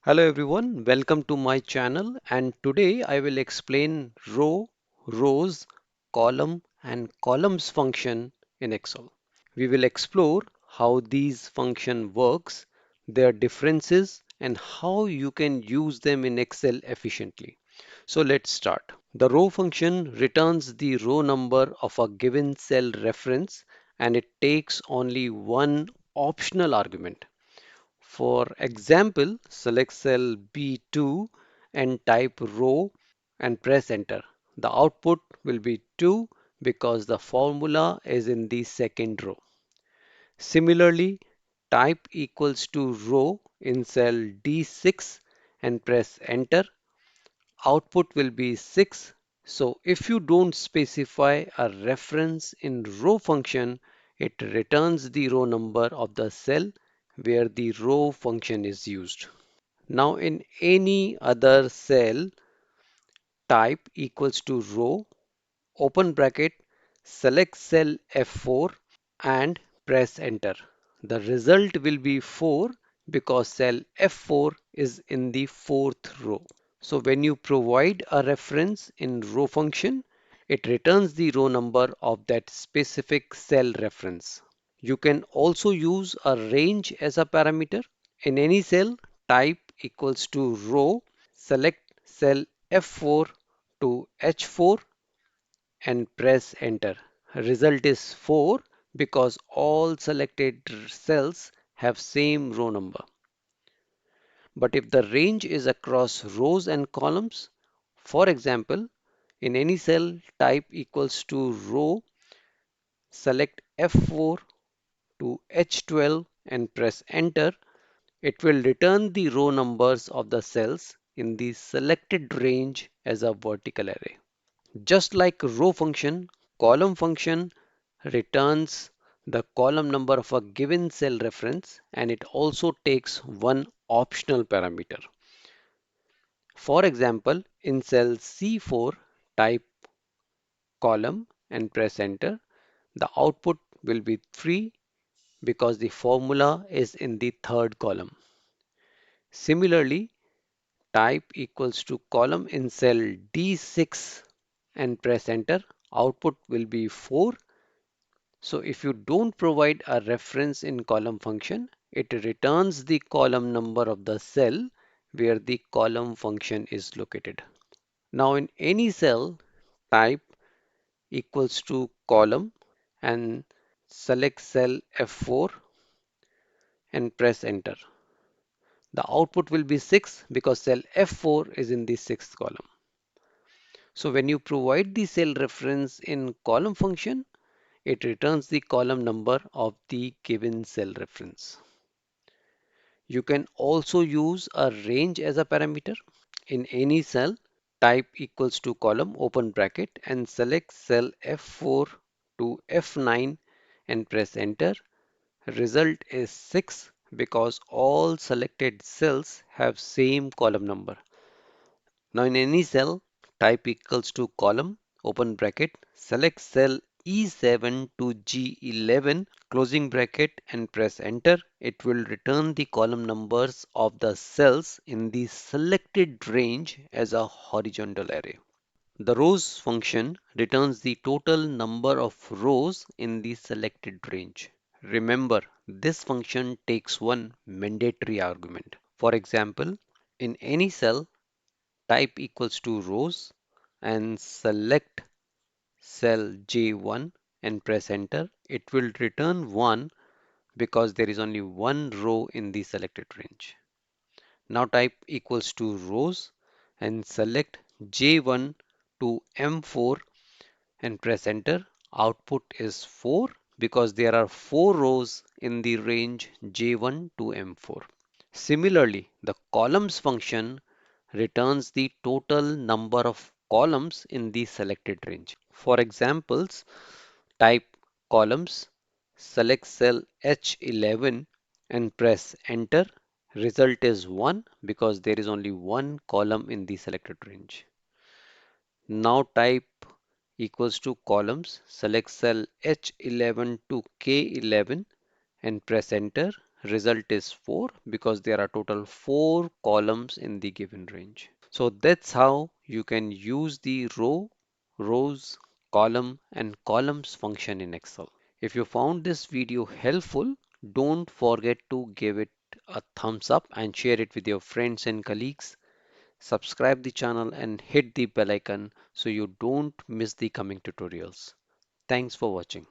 Hello everyone, welcome to my channel and today I will explain row, rows, column and columns function in Excel. We will explore how these function works, their differences and how you can use them in Excel efficiently. So let's start. The row function returns the row number of a given cell reference and it takes only one optional argument. For example, select cell B2 and type row and press enter. The output will be 2 because the formula is in the second row. Similarly, type equals to row in cell D6 and press enter. Output will be 6. So if you don't specify a reference in row function, it returns the row number of the cell where the row function is used. Now in any other cell, type equals to row, open bracket, select cell F4 and press enter. The result will be 4 because cell F4 is in the fourth row. So when you provide a reference in row function, it returns the row number of that specific cell reference. You can also use a range as a parameter. In any cell, type equals to row, select cell F4 to H4 and press enter. Result is 4 because all selected cells have same row number. But if the range is across rows and columns, for example, in any cell type equals to row, select F4 to H12 and press enter, it will return the row numbers of the cells in the selected range as a vertical array. Just like row function, column function returns the column number of a given cell reference and it also takes one optional parameter. For example, in cell C4, type column and press enter. The output will be 3 because the formula is in the third column. Similarly, type equals to column in cell D6 and press enter. Output will be 4. So if you don't provide a reference in column function, it returns the column number of the cell where the column function is located. Now in any cell, type equals to column and select cell F4 and press enter. The output will be 6 because cell F4 is in the sixth column. So when you provide the cell reference in column function, it returns the column number of the given cell reference. You can also use a range as a parameter. In any cell, type equals to column, open bracket, and select cell F4 to F9 and press enter. Result is 6 because all selected cells have same column number. Now in any cell, type equals to column, open bracket, select cell E7 to G11, closing bracket and press enter. It will return the column numbers of the cells in the selected range as a horizontal array. The rows function returns the total number of rows in the selected range. Remember, this function takes one mandatory argument. For example, in any cell, type equals to rows and select cell J1 and press enter. It will return 1 because there is only one row in the selected range. Now type equals to rows and select J1 to M4 and press enter. Output is 4 because there are 4 rows in the range J1 to M4. Similarly, the columns function returns the total number of columns in the selected range. For examples, type columns, select cell H11 and press enter. Result is 1 because there is only one column in the selected range. Now type equals to columns, select cell H11 to K11 and press enter. result is 4 because there are total 4 columns in the given range. So that's how you can use the rows, column and columns function in Excel. If you found this video helpful, don't forget to give it a thumbs up and share it with your friends and colleagues. Subscribe the channel and hit the bell icon so you don't miss the coming tutorials. Thanks for watching.